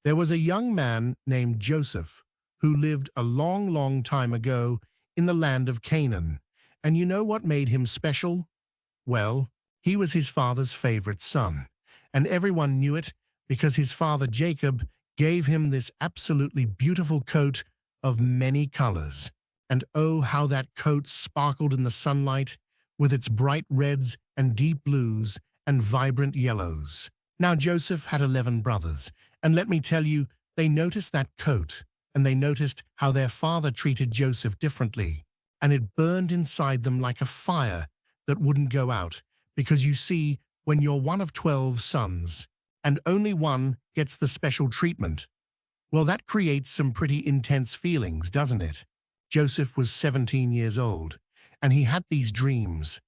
There was a young man named Joseph who lived a long, long time ago in the land of Canaan. And you know what made him special? Well, he was his father's favorite son, and everyone knew it because his father Jacob gave him this absolutely beautiful coat of many colors. And oh, how that coat sparkled in the sunlight with its bright reds and deep blues and vibrant yellows. Now Joseph had 11 brothers, and let me tell you, they noticed that coat, and they noticed how their father treated Joseph differently, and it burned inside them like a fire that wouldn't go out, because you see, when you're one of 12 sons, and only one gets the special treatment, well, that creates some pretty intense feelings, doesn't it? Joseph was 17 years old, and he had these dreams.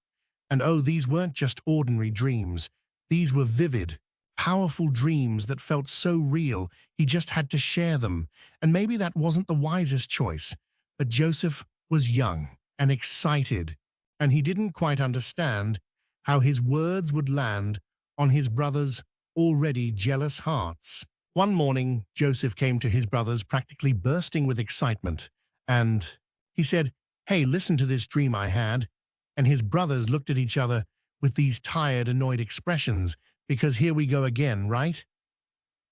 And oh, these weren't just ordinary dreams. These were vivid, powerful dreams that felt so real, he just had to share them. And maybe that wasn't the wisest choice, but Joseph was young and excited, and he didn't quite understand how his words would land on his brothers' already jealous hearts. One morning, Joseph came to his brothers practically bursting with excitement, and he said, "Hey, listen to this dream I had." And his brothers looked at each other with these tired, annoyed expressions, because here we go again, right?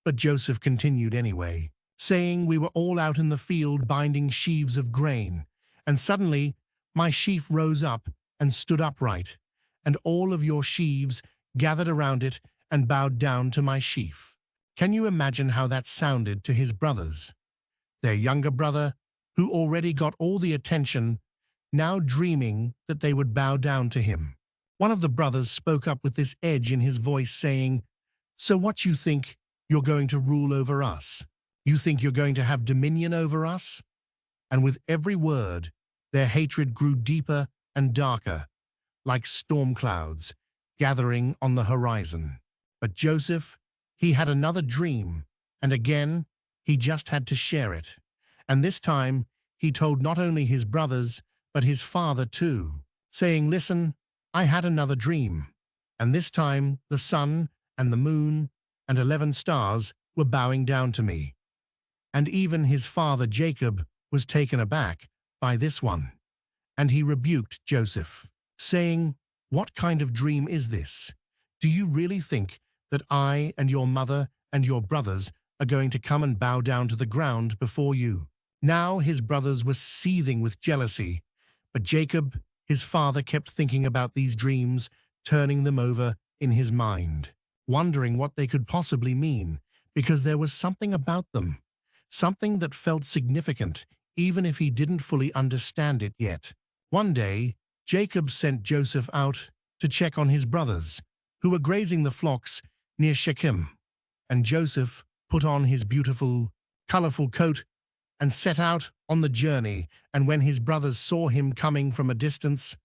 But Joseph continued anyway, saying, "We were all out in the field binding sheaves of grain, and suddenly my sheaf rose up and stood upright, and all of your sheaves gathered around it and bowed down to my sheaf." Can you imagine how that sounded to his brothers? Their younger brother, who already got all the attention, now dreaming that they would bow down to him. One of the brothers spoke up with this edge in his voice, saying, "So what, you think you're going to rule over us? You think you're going to have dominion over us?" And with every word, their hatred grew deeper and darker, like storm clouds gathering on the horizon. But Joseph, he had another dream, and again, he just had to share it. And this time, he told not only his brothers, but his father too, saying, "Listen, I had another dream, and this time the sun and the moon and 11 stars were bowing down to me." And even his father Jacob was taken aback by this one, and he rebuked Joseph, saying, "What kind of dream is this? Do you really think that I and your mother and your brothers are going to come and bow down to the ground before you?" Now his brothers were seething with jealousy, but Jacob, his father, kept thinking about these dreams, turning them over in his mind, wondering what they could possibly mean, because there was something about them, something that felt significant, even if he didn't fully understand it yet. One day, Jacob sent Joseph out to check on his brothers, who were grazing the flocks near Shechem, and Joseph put on his beautiful, colorful coat and set out on the journey, and when his brothers saw him coming from a distance,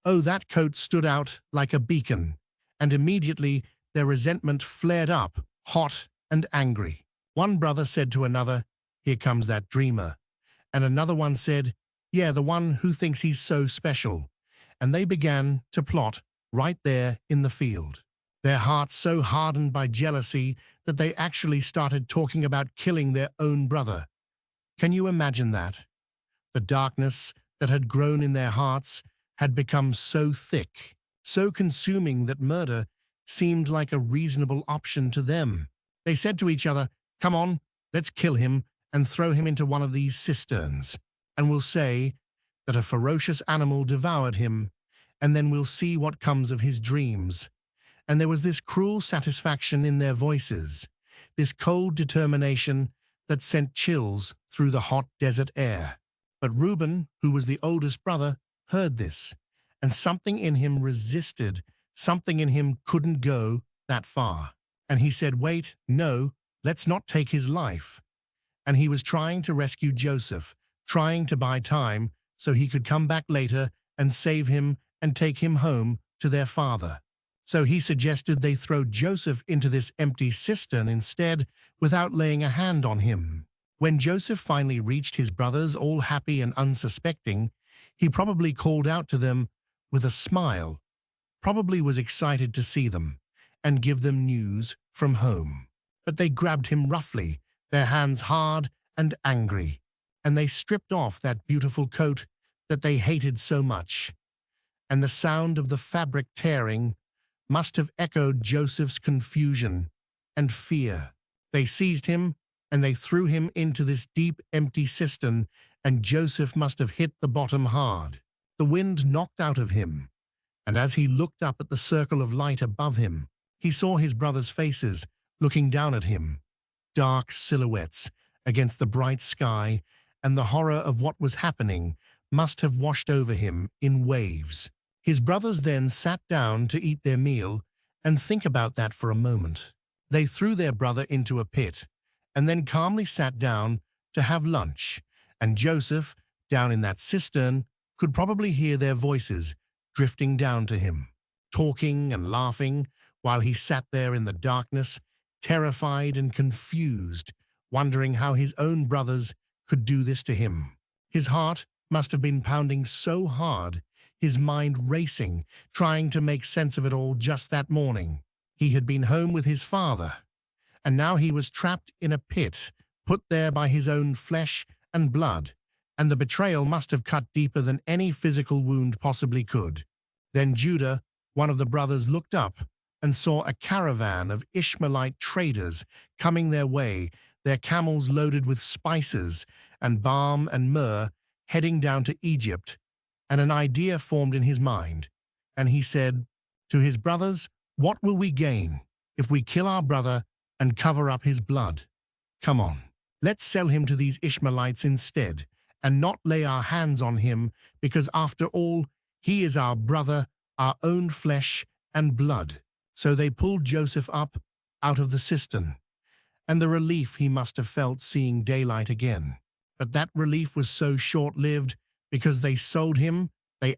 oh, that coat stood out like a beacon, and immediately their resentment flared up, hot and angry. One brother said to another, "Here comes that dreamer," and another one said, "Yeah, the one who thinks he's so special," and they began to plot right there in the field, their hearts so hardened by jealousy that they actually started talking about killing their own brother. Can you imagine that? The darkness that had grown in their hearts had become so thick, so consuming that murder seemed like a reasonable option to them. They said to each other, "Come on, let's kill him and throw him into one of these cisterns, and we'll say that a ferocious animal devoured him, and then we'll see what comes of his dreams." And there was this cruel satisfaction in their voices, this cold determination that sent chills through the hot desert air. But Reuben, who was the oldest brother, heard this, and something in him resisted, something in him couldn't go that far. And he said, "Wait, no, let's not take his life." And he was trying to rescue Joseph, trying to buy time so he could come back later and save him and take him home to their father. So he suggested they throw Joseph into this empty cistern instead, without laying a hand on him. When Joseph finally reached his brothers, all happy and unsuspecting, he probably called out to them with a smile, probably was excited to see them and give them news from home. But they grabbed him roughly, their hands hard and angry, and they stripped off that beautiful coat that they hated so much. And the sound of the fabric tearing must have echoed Joseph's confusion and fear. They seized him and they threw him into this deep, empty cistern, and Joseph must have hit the bottom hard. The wind knocked out of him, and as he looked up at the circle of light above him, he saw his brothers' faces looking down at him, dark silhouettes against the bright sky, and the horror of what was happening must have washed over him in waves. His brothers then sat down to eat their meal and think about that for a moment. They threw their brother into a pit and then calmly sat down to have lunch, and Joseph, down in that cistern, could probably hear their voices drifting down to him, talking and laughing while he sat there in the darkness, terrified and confused, wondering how his own brothers could do this to him. His heart must have been pounding so hard, his mind racing, trying to make sense of it all just that morning. He had been home with his father, and now he was trapped in a pit, put there by his own flesh and blood, and the betrayal must have cut deeper than any physical wound possibly could. Then Judah, one of the brothers, looked up and saw a caravan of Ishmaelite traders coming their way, their camels loaded with spices and balm and myrrh, heading down to Egypt, and an idea formed in his mind. And he said to his brothers, "What will we gain if we kill our brother and cover up his blood? Come on, let's sell him to these Ishmaelites instead, and not lay our hands on him, because after all, he is our brother, our own flesh and blood." So they pulled Joseph up out of the cistern, and the relief he must have felt seeing daylight again. But that relief was so short-lived, because they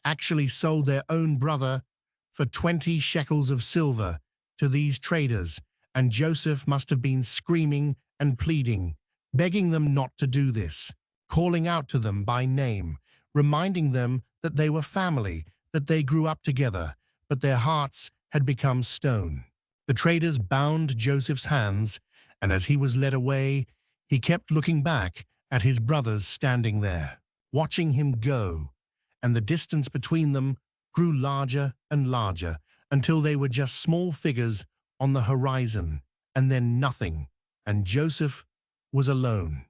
actually sold their own brother for 20 shekels of silver to these traders, and Joseph must have been screaming and pleading, begging them not to do this, calling out to them by name, reminding them that they were family, that they grew up together, but their hearts had become stone. The traders bound Joseph's hands, and as he was led away, he kept looking back at his brothers standing there, watching him go, and the distance between them grew larger and larger until they were just small figures on the horizon, and then nothing, and Joseph was alone,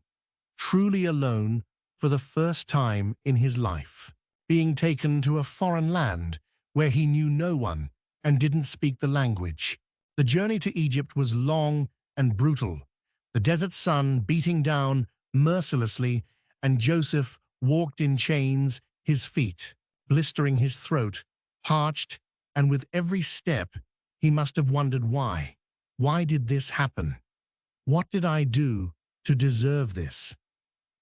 truly alone for the first time in his life, being taken to a foreign land where he knew no one and didn't speak the language. The journey to Egypt was long and brutal, the desert sun beating down mercilessly, and Joseph walked in chains, his feet blistering, his throat parched, and with every step he must have wondered why. Why did this happen? What did I do to deserve this?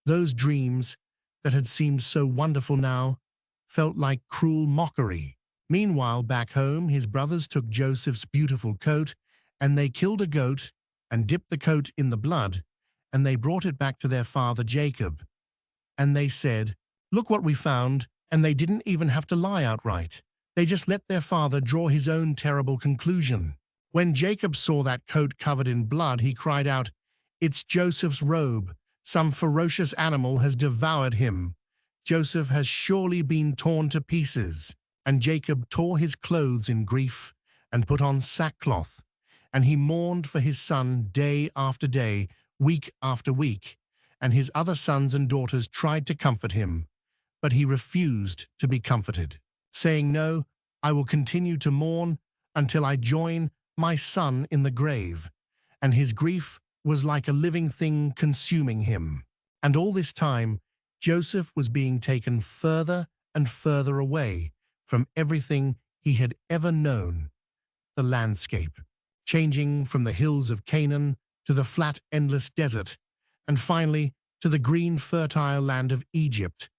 Those dreams that had seemed so wonderful now felt like cruel mockery. Meanwhile, back home, his brothers took Joseph's beautiful coat, and they killed a goat and dipped the coat in the blood, and they brought it back to their father Jacob. And they said, "Look what we found," and they didn't even have to lie outright. They just let their father draw his own terrible conclusion. When Jacob saw that coat covered in blood, he cried out, "It's Joseph's robe. Some ferocious animal has devoured him. Joseph has surely been torn to pieces." And Jacob tore his clothes in grief and put on sackcloth, and he mourned for his son day after day, week after week, and his other sons and daughters tried to comfort him, but he refused to be comforted, saying, "No, I will continue to mourn until I join my son in the grave." And his grief was like a living thing consuming him. And all this time, Joseph was being taken further and further away from everything he had ever known, the landscape, changing from the hills of Canaan to the flat, endless desert, and finally to the green, fertile land of Egypt,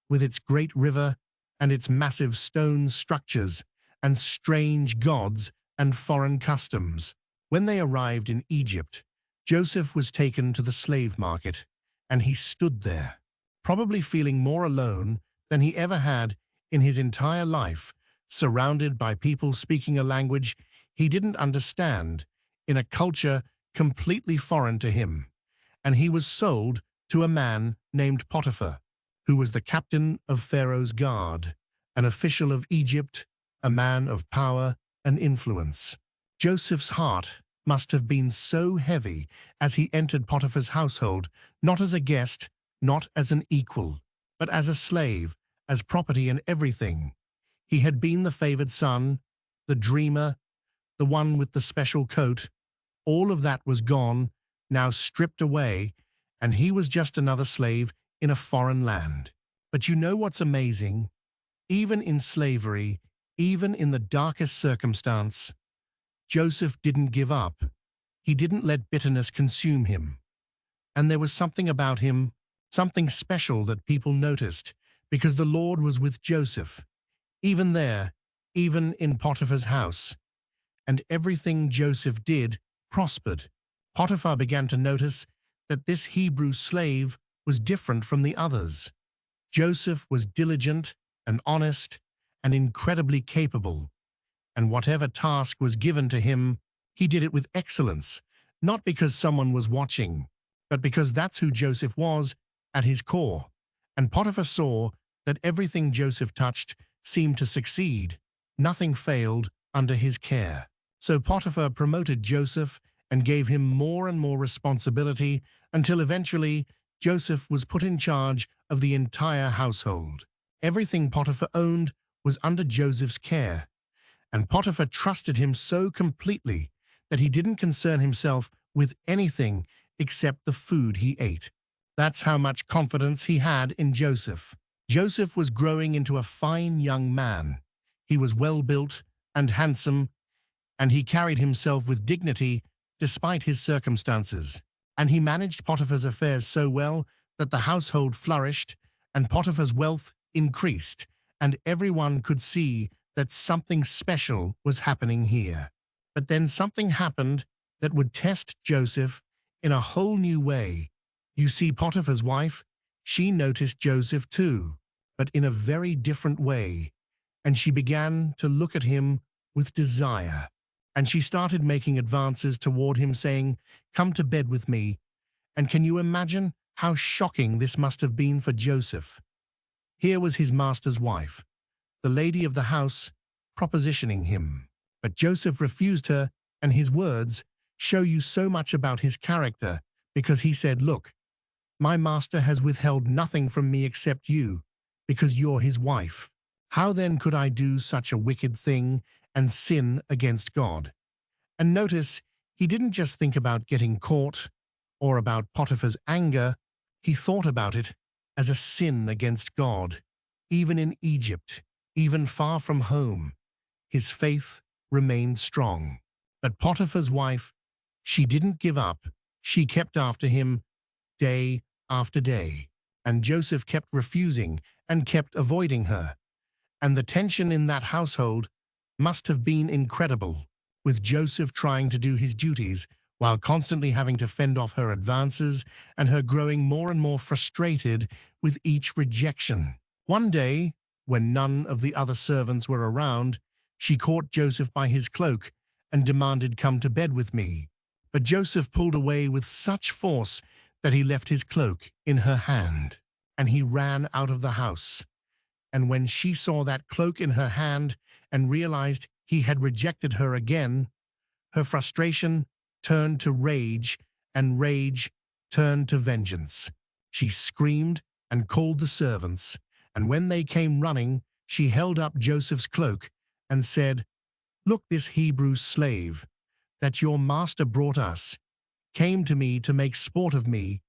with its great river and its massive stone structures and strange gods and foreign customs. When they arrived in Egypt, Joseph was taken to the slave market, and he stood there, probably feeling more alone than he ever had in his entire life, surrounded by people speaking a language he didn't understand, in a culture completely foreign to him. and he was sold to a man named Potiphar, who was the captain of Pharaoh's guard, an official of Egypt, a man of power and influence. Joseph's heart must have been so heavy as he entered Potiphar's household, not as a guest, not as an equal, but as a slave, as property and everything. He had been the favored son, the dreamer, the one with the special coat. All of that was gone, now stripped away, and he was just another slave in a foreign land. But you know what's amazing? Even in slavery, even in the darkest circumstance, Joseph didn't give up. He didn't let bitterness consume him. And there was something about him, something special that people noticed, because the Lord was with Joseph, even there, even in Potiphar's house. And everything Joseph did prospered. Potiphar began to notice that this Hebrew slave was different from the others. Joseph was diligent and honest and incredibly capable, and whatever task was given to him, he did it with excellence, not because someone was watching, but because that's who Joseph was at his core. And Potiphar saw that everything Joseph touched seemed to succeed. Nothing failed under his care. So Potiphar promoted Joseph and gave him more and more responsibility until eventually Joseph was put in charge of the entire household. Everything Potiphar owned was under Joseph's care, and Potiphar trusted him so completely that he didn't concern himself with anything except the food he ate. That's how much confidence he had in Joseph. Joseph was growing into a fine young man. He was well-built and handsome, and he carried himself with dignity despite his circumstances. And he managed Potiphar's affairs so well that the household flourished and Potiphar's wealth increased, and everyone could see that something special was happening here. But then something happened that would test Joseph in a whole new way. You see, Potiphar's wife, she noticed Joseph too, but in a very different way, and she began to look at him with desire. And she started making advances toward him, saying, "Come to bed with me." And can you imagine how shocking this must have been for Joseph? Here was his master's wife, the lady of the house, propositioning him. But Joseph refused her, and his words show you so much about his character, because he said, "Look, my master has withheld nothing from me except you, because you're his wife. How then could I do such a wicked thing and sin against God?" And notice, he didn't just think about getting caught or about Potiphar's anger. He thought about it as a sin against God. Even in Egypt, even far from home, his faith remained strong. But Potiphar's wife, she didn't give up. She kept after him day after day. And Joseph kept refusing and kept avoiding her. And the tension in that household must have been incredible, with Joseph trying to do his duties while constantly having to fend off her advances and her growing more and more frustrated with each rejection. One day, when none of the other servants were around, she caught Joseph by his cloak and demanded, "Come to bed with me." But Joseph pulled away with such force that he left his cloak in her hand, and he ran out of the house. And when she saw that cloak in her hand and realized he had rejected her again, her frustration turned to rage, and rage turned to vengeance. She screamed and called the servants, and when they came running, she held up Joseph's cloak and said, "Look, this Hebrew slave that your master brought us came to me to make sport of me,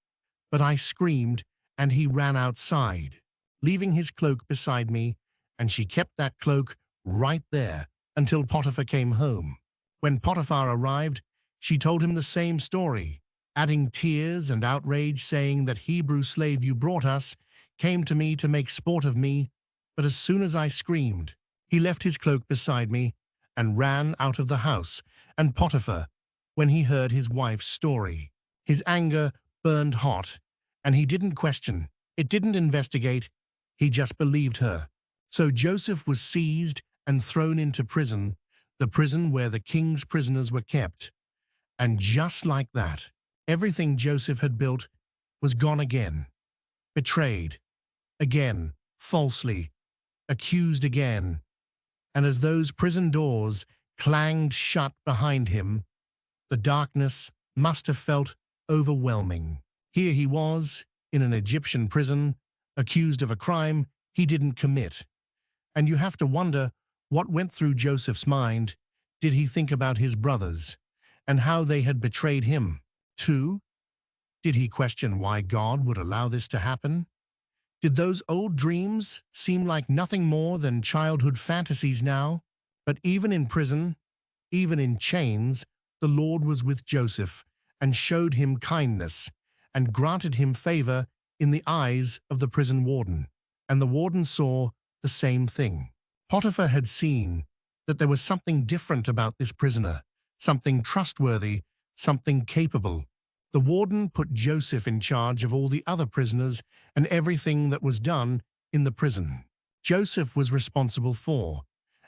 but I screamed and he ran outside, leaving his cloak beside me, and she kept that cloak right there until Potiphar came home. When Potiphar arrived, she told him the same story, adding tears and outrage, saying that Hebrew slave you brought us came to me to make sport of me, but as soon as I screamed, he left his cloak beside me and ran out of the house. And Potiphar, when he heard his wife's story, his anger burned hot, and he didn't question, it didn't investigate, he just believed her. So Joseph was seized and thrown into prison, the prison where the king's prisoners were kept. And just like that, Everything Joseph had built was gone again, betrayed, again, falsely, accused again, and as those prison doors clanged shut behind him, the darkness must have felt overwhelming. Here he was, in an Egyptian prison, accused of a crime he didn't commit. And you have to wonder what went through Joseph's mind. Did he think about his brothers and how they had betrayed him, too? Did he question why God would allow this to happen? Did those old dreams seem like nothing more than childhood fantasies now? But even in prison, even in chains, the Lord was with Joseph and showed him kindness and granted him favor in the eyes of the prison warden. And the warden saw the same thing. Potiphar had seen that there was something different about this prisoner, something trustworthy, something capable. The warden put Joseph in charge of all the other prisoners and everything that was done in the prison. Joseph was responsible for,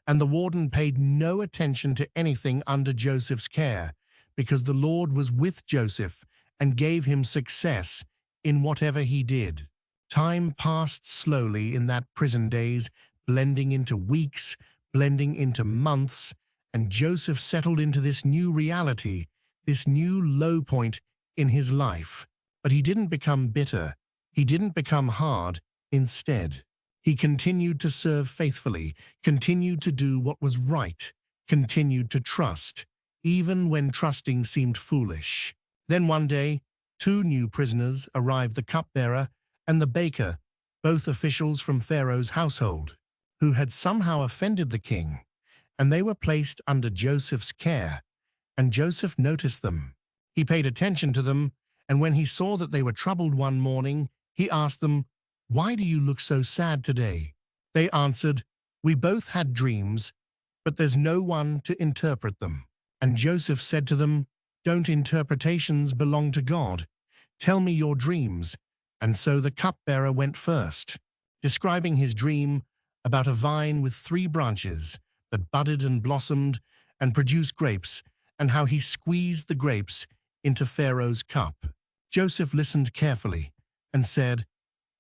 and the warden paid no attention to anything under Joseph's care, because the Lord was with Joseph and gave him success in whatever he did. Time passed slowly in that prison days, blending into weeks, blending into months, and Joseph settled into this new reality, this new low point in his life. But he didn't become bitter. He didn't become hard. Instead, he continued to serve faithfully, continued to do what was right, continued to trust, even when trusting seemed foolish. Then one day, two new prisoners arrived, the cupbearer and the baker, both officials from Pharaoh's household, who had somehow offended the king, and they were placed under Joseph's care, and Joseph noticed them. He paid attention to them, and when he saw that they were troubled one morning, he asked them, "Why do you look so sad today?" They answered, "We both had dreams, but there's no one to interpret them." And Joseph said to them, "Don't interpretations belong to God? Tell me your dreams." And so the cupbearer went first, describing his dream about a vine with 3 branches that budded and blossomed and produced grapes, and how he squeezed the grapes into Pharaoh's cup. Joseph listened carefully and said,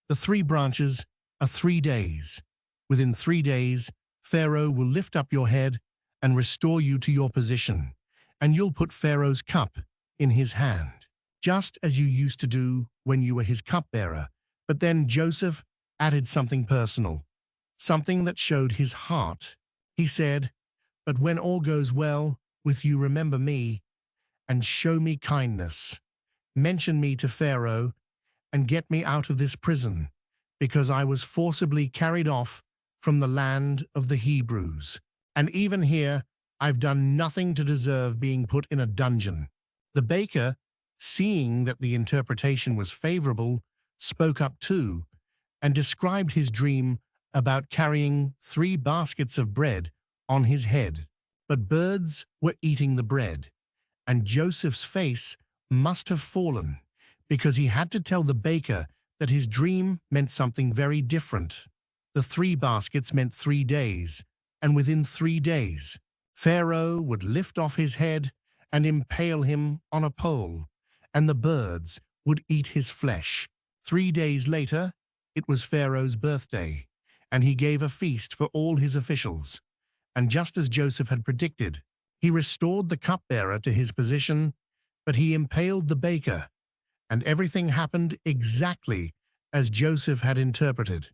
"The 3 branches are 3 days. Within 3 days, Pharaoh will lift up your head and restore you to your position, and you'll put Pharaoh's cup in his hand, just as you used to do when you were his cupbearer." But then Joseph added something personal, something that showed his heart. He said, "But when all goes well with you, remember me and show me kindness. Mention me to Pharaoh and get me out of this prison, because I was forcibly carried off from the land of the Hebrews. And even here, I've done nothing to deserve being put in a dungeon." The baker, seeing that the interpretation was favorable, spoke up too and described his dream about carrying 3 baskets of bread on his head. But birds were eating the bread, and Joseph's face must have fallen, because he had to tell the baker that his dream meant something very different. The 3 baskets meant 3 days, and within 3 days, Pharaoh would lift off his head and impale him on a pole, and the birds would eat his flesh. 3 days later, it was Pharaoh's birthday, and he gave a feast for all his officials. And just as Joseph had predicted, he restored the cupbearer to his position, but he impaled the baker, and everything happened exactly as Joseph had interpreted.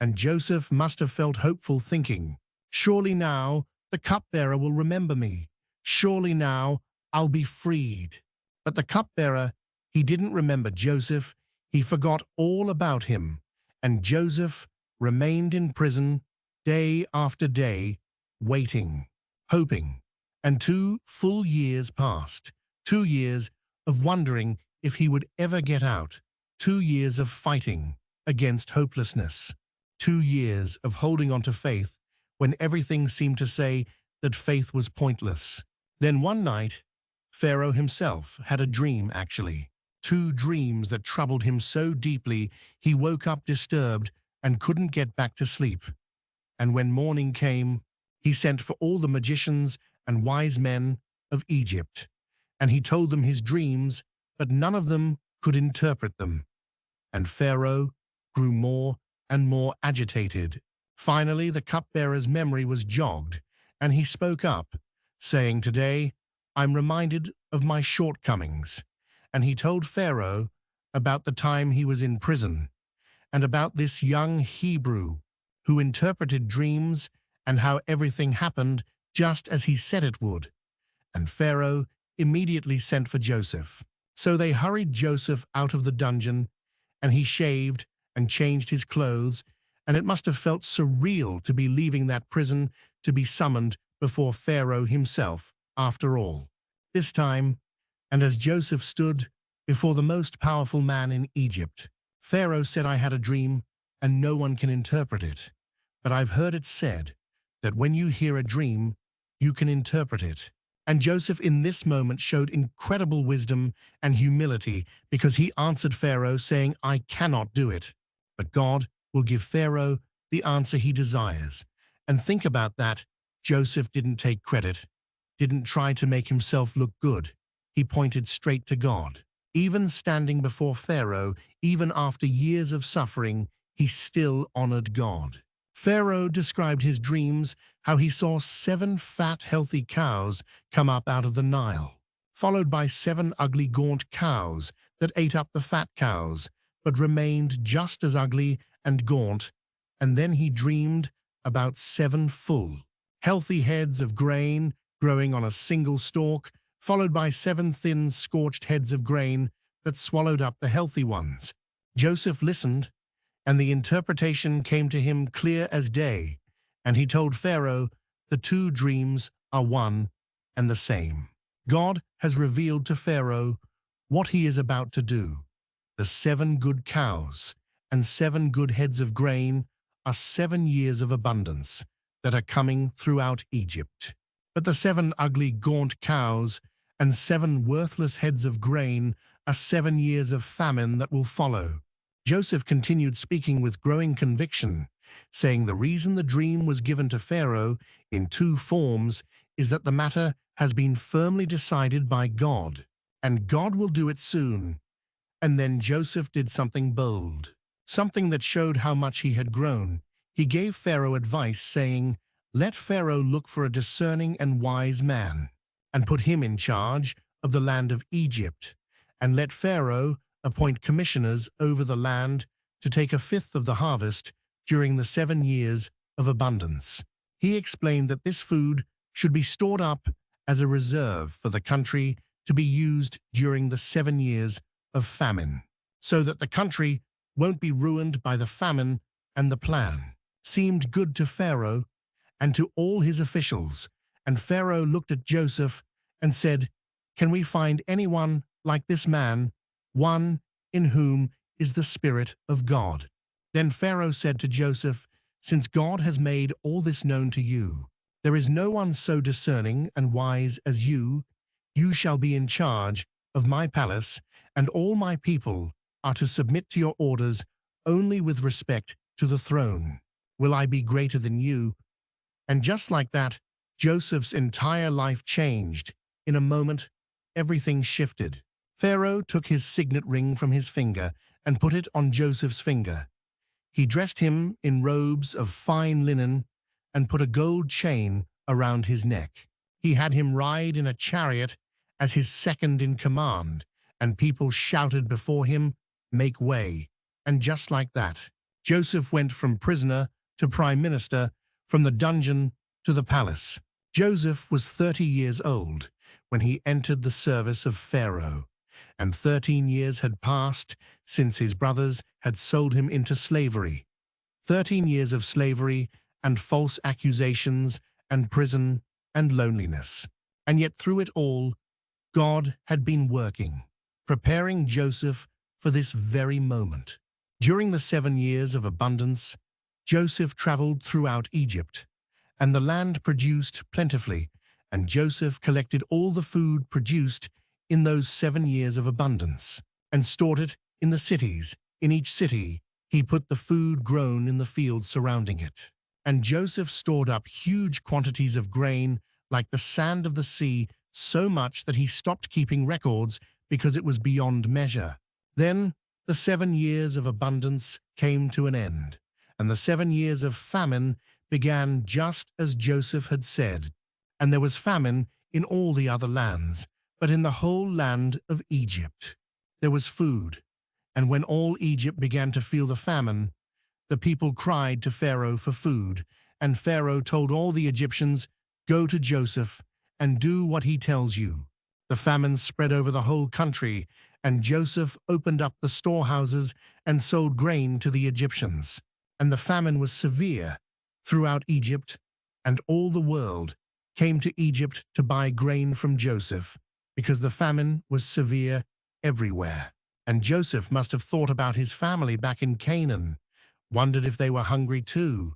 And Joseph must have felt hopeful, thinking, "Surely now the cupbearer will remember me. Surely now I'll be freed." But the cupbearer, he didn't remember Joseph. He forgot all about him, and Joseph remained in prison day after day, waiting, hoping. And 2 full years passed, 2 years of wondering if he would ever get out, 2 years of fighting against hopelessness, 2 years of holding on to faith when everything seemed to say that faith was pointless. Then one night, Pharaoh himself had a dream, actually. 2 dreams that troubled him so deeply he woke up disturbed and couldn't get back to sleep. And when morning came, he sent for all the magicians and wise men of Egypt, and he told them his dreams but none of them could interpret them, and Pharaoh grew more and more agitated. Finally, the cupbearer's memory was jogged, and he spoke up, saying, "Today, I'm reminded of my shortcomings." And he told Pharaoh about the time he was in prison, and about this young Hebrew who interpreted dreams and how everything happened just as he said it would. And Pharaoh immediately sent for Joseph. So they hurried Joseph out of the dungeon, and he shaved and changed his clothes, and it must have felt surreal to be leaving that prison to be summoned before Pharaoh himself, after all. This time, and as Joseph stood before the most powerful man in Egypt, Pharaoh said, "I had a dream, and no one can interpret it. But I've heard it said that when you hear a dream, you can interpret it." And Joseph in this moment showed incredible wisdom and humility, because he answered Pharaoh saying, "I cannot do it, but God will give Pharaoh the answer he desires." And think about that. Joseph didn't take credit, didn't try to make himself look good. He pointed straight to God. Even standing before Pharaoh, even after years of suffering, he still honored God. Pharaoh described his dreams, how he saw 7 fat, healthy cows come up out of the Nile, followed by 7 ugly, gaunt cows that ate up the fat cows, but remained just as ugly and gaunt. And then he dreamed about 7 full, healthy heads of grain growing on a single stalk, followed by 7 thin, scorched heads of grain that swallowed up the healthy ones. Joseph listened, and the interpretation came to him clear as day, and he told Pharaoh, "The 2 dreams are one and the same." God has revealed to Pharaoh what he is about to do. The 7 good cows and 7 good heads of grain are 7 years of abundance that are coming throughout Egypt. But the 7 ugly, gaunt cows and 7 worthless heads of grain are 7 years of famine that will follow. Joseph continued speaking with growing conviction, saying the reason the dream was given to Pharaoh in 2 forms is that the matter has been firmly decided by God, and God will do it soon. And then Joseph did something bold, something that showed how much he had grown. He gave Pharaoh advice, saying, "Let Pharaoh look for a discerning and wise man, and put him in charge of the land of Egypt, and let Pharaoh appoint commissioners over the land to take 1/5 of the harvest during the 7 years of abundance." He explained that this food should be stored up as a reserve for the country to be used during the 7 years of famine, so that the country won't be ruined by the famine. And the plan seemed good to Pharaoh and to all his officials. And Pharaoh looked at Joseph and said, "Can we find anyone like this man, one in whom is the Spirit of God?" Then Pharaoh said to Joseph, "Since God has made all this known to you, there is no one so discerning and wise as you. You shall be in charge of my palace, and all my people are to submit to your orders only with respect to the throne. Will I be greater than you?" And just like that, Joseph's entire life changed. In a moment, everything shifted. Pharaoh took his signet ring from his finger and put it on Joseph's finger. He dressed him in robes of fine linen and put a gold chain around his neck. He had him ride in a chariot as his second in command, and people shouted before him, "Make way." And just like that, Joseph went from prisoner to prime minister, from the dungeon to the palace. Joseph was 30 years old when he entered the service of Pharaoh, and 13 years had passed since his brothers had sold him into slavery. 13 years of slavery and false accusations and prison and loneliness. And yet through it all, God had been working, preparing Joseph for this very moment. During the 7 years of abundance, Joseph traveled throughout Egypt, and the land produced plentifully, and Joseph collected all the food produced in those 7 years of abundance, and stored it in the cities. In each city, he put the food grown in the fields surrounding it. And Joseph stored up huge quantities of grain, like the sand of the sea, so much that he stopped keeping records because it was beyond measure. Then the 7 years of abundance came to an end, and the 7 years of famine began just as Joseph had said. And there was famine in all the other lands, but in the whole land of Egypt there was food. And when all Egypt began to feel the famine, the people cried to Pharaoh for food, and Pharaoh told all the Egyptians, "Go to Joseph and do what he tells you." The famine spread over the whole country, and Joseph opened up the storehouses and sold grain to the Egyptians. And the famine was severe throughout Egypt, and all the world came to Egypt to buy grain from Joseph, because the famine was severe everywhere. And Joseph must have thought about his family back in Canaan, wondered if they were hungry too,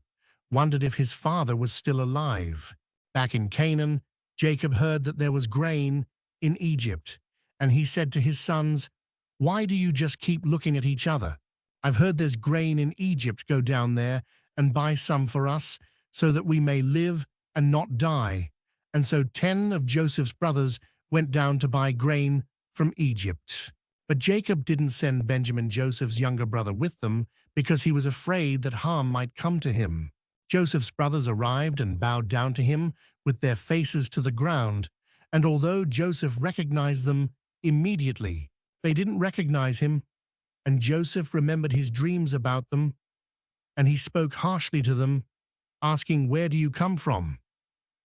wondered if his father was still alive. Back in Canaan, Jacob heard that there was grain in Egypt, and he said to his sons, "Why do you just keep looking at each other? I've heard there's grain in Egypt. Go down there and buy some for us, so that we may live and not die." And so 10 of Joseph's brothers went down to buy grain from Egypt. But Jacob didn't send Benjamin, Joseph's younger brother, with them, because he was afraid that harm might come to him. Joseph's brothers arrived and bowed down to him with their faces to the ground, and although Joseph recognized them immediately, they didn't recognize him. And Joseph remembered his dreams about them, and he spoke harshly to them, asking, "Where do you come from?"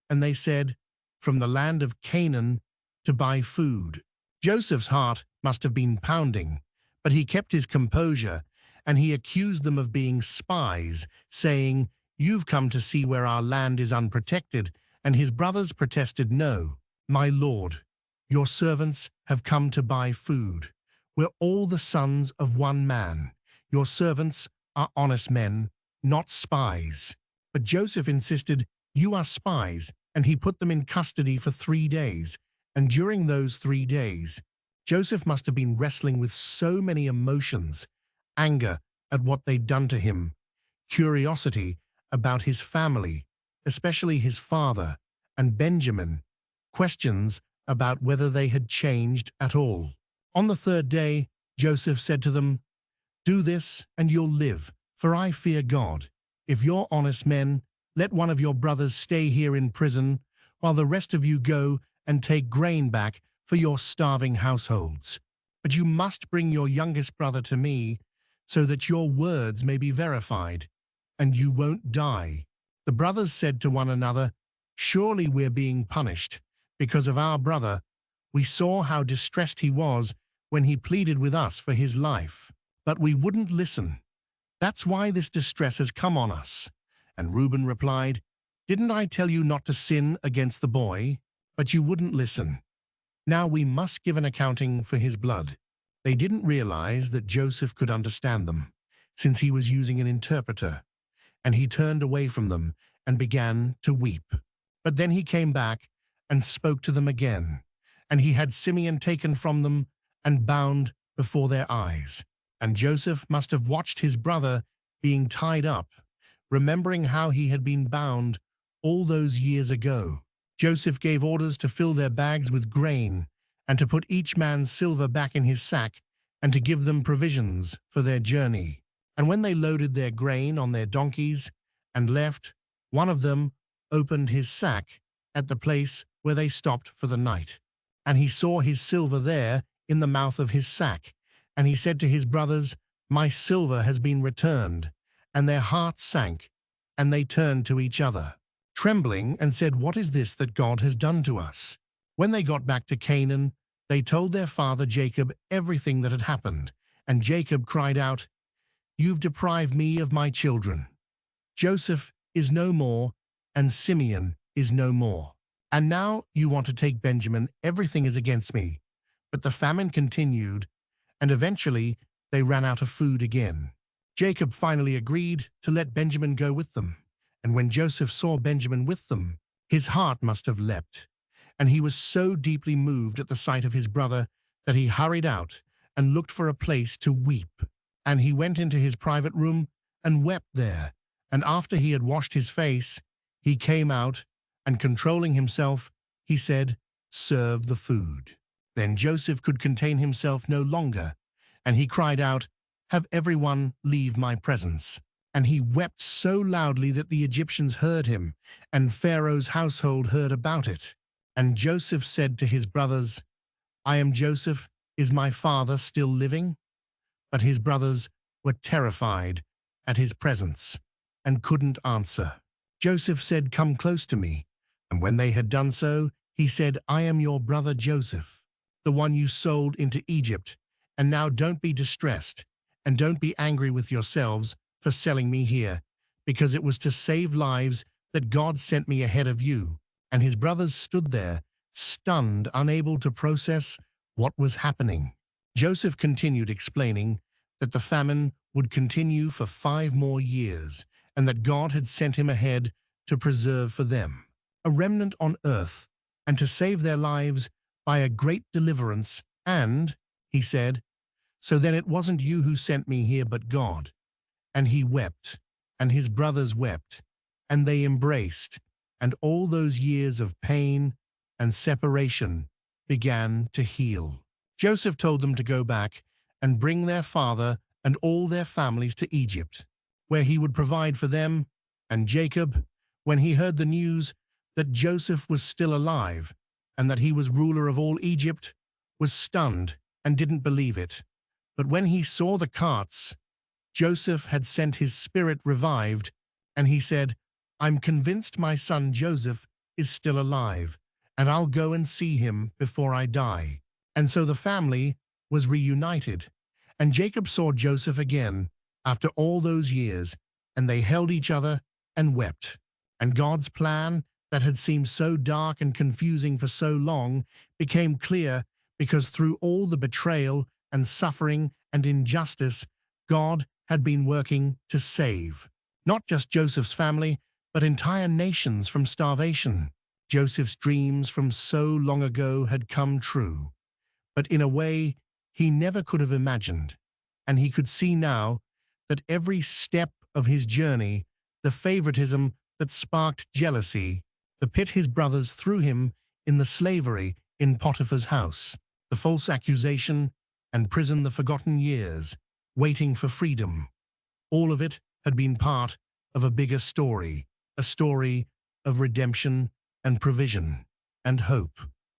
And they said, "From the land of Canaan, to buy food." Joseph's heart must have been pounding, but he kept his composure, and he accused them of being spies, saying, "You've come to see where our land is unprotected." And his brothers protested, "No, my lord, your servants have come to buy food. We're all the sons of one man. Your servants are honest men, not spies." But Joseph insisted, "You are spies," and he put them in custody for 3 days. And during those 3 days, Joseph must have been wrestling with so many emotions: anger at what they'd done to him, curiosity about his family, especially his father and Benjamin, questions about whether they had changed at all. On the 3rd day, Joseph said to them, "Do this and you'll live, for I fear God. If you're honest men, let one of your brothers stay here in prison, while the rest of you go and take grain back for your starving households. But you must bring your youngest brother to me, so that your words may be verified, and you won't die." The brothers said to one another, "Surely we're being punished because of our brother. We saw how distressed he was when he pleaded with us for his life, but we wouldn't listen. That's why this distress has come on us." And Reuben replied, "Didn't I tell you not to sin against the boy? But you wouldn't listen. Now we must give an accounting for his blood." They didn't realize that Joseph could understand them, since he was using an interpreter, and he turned away from them and began to weep. But then he came back and spoke to them again, and he had Simeon taken from them and bound before their eyes. And Joseph must have watched his brother being tied up, remembering how he had been bound all those years ago. Joseph gave orders to fill their bags with grain, and to put each man's silver back in his sack, and to give them provisions for their journey. And when they loaded their grain on their donkeys and left, one of them opened his sack at the place where they stopped for the night. And he saw his silver there in the mouth of his sack. And he said to his brothers, "My silver has been returned." And their hearts sank, and they turned to each other, trembling, and said, "What is this that God has done to us?" When they got back to Canaan, they told their father Jacob everything that had happened. And Jacob cried out, "You've deprived me of my children. Joseph is no more, and Simeon is no more. And now you want to take Benjamin. Everything is against me." But the famine continued, and eventually they ran out of food again. Jacob finally agreed to let Benjamin go with them. And when Joseph saw Benjamin with them, his heart must have leapt. And he was so deeply moved at the sight of his brother that he hurried out and looked for a place to weep. And he went into his private room and wept there. And after he had washed his face, he came out, and controlling himself, he said, "Serve the food." Then Joseph could contain himself no longer, and he cried out, "Have everyone leave my presence." And he wept so loudly that the Egyptians heard him, and Pharaoh's household heard about it. And Joseph said to his brothers, "I am Joseph. Is my father still living?" But his brothers were terrified at his presence and couldn't answer. Joseph said, "Come close to me." And when they had done so, he said, "I am your brother Joseph, the one you sold into Egypt. And now don't be distressed, and don't be angry with yourselves for selling me here, because it was to save lives that God sent me ahead of you." And his brothers stood there, stunned, unable to process what was happening. Joseph continued explaining that the famine would continue for 5 more years, and that God had sent him ahead to preserve for them a remnant on earth, and to save their lives by a great deliverance. And, he said, "So then it wasn't you who sent me here, but God." And he wept, and his brothers wept, and they embraced, and all those years of pain and separation began to heal. Joseph told them to go back and bring their father and all their families to Egypt, where he would provide for them. And Jacob, when he heard the news that Joseph was still alive and that he was ruler of all Egypt, was stunned and didn't believe it. But when he saw the carts Joseph had sent, his spirit revived, and he said, "I'm convinced my son Joseph is still alive, and I'll go and see him before I die." And so the family was reunited, and Jacob saw Joseph again after all those years, and they held each other and wept. And God's plan that had seemed so dark and confusing for so long became clear, because through all the betrayal and suffering and injustice, God had been working to save not just Joseph's family, but entire nations from starvation. Joseph's dreams from so long ago had come true, but in a way he never could have imagined. And he could see now that every step of his journey, the favoritism that sparked jealousy, the pit his brothers threw him in, the slavery in Potiphar's house, the false accusation and prison, the forgotten years, waiting for freedom, all of it had been part of a bigger story, a story of redemption and provision and hope.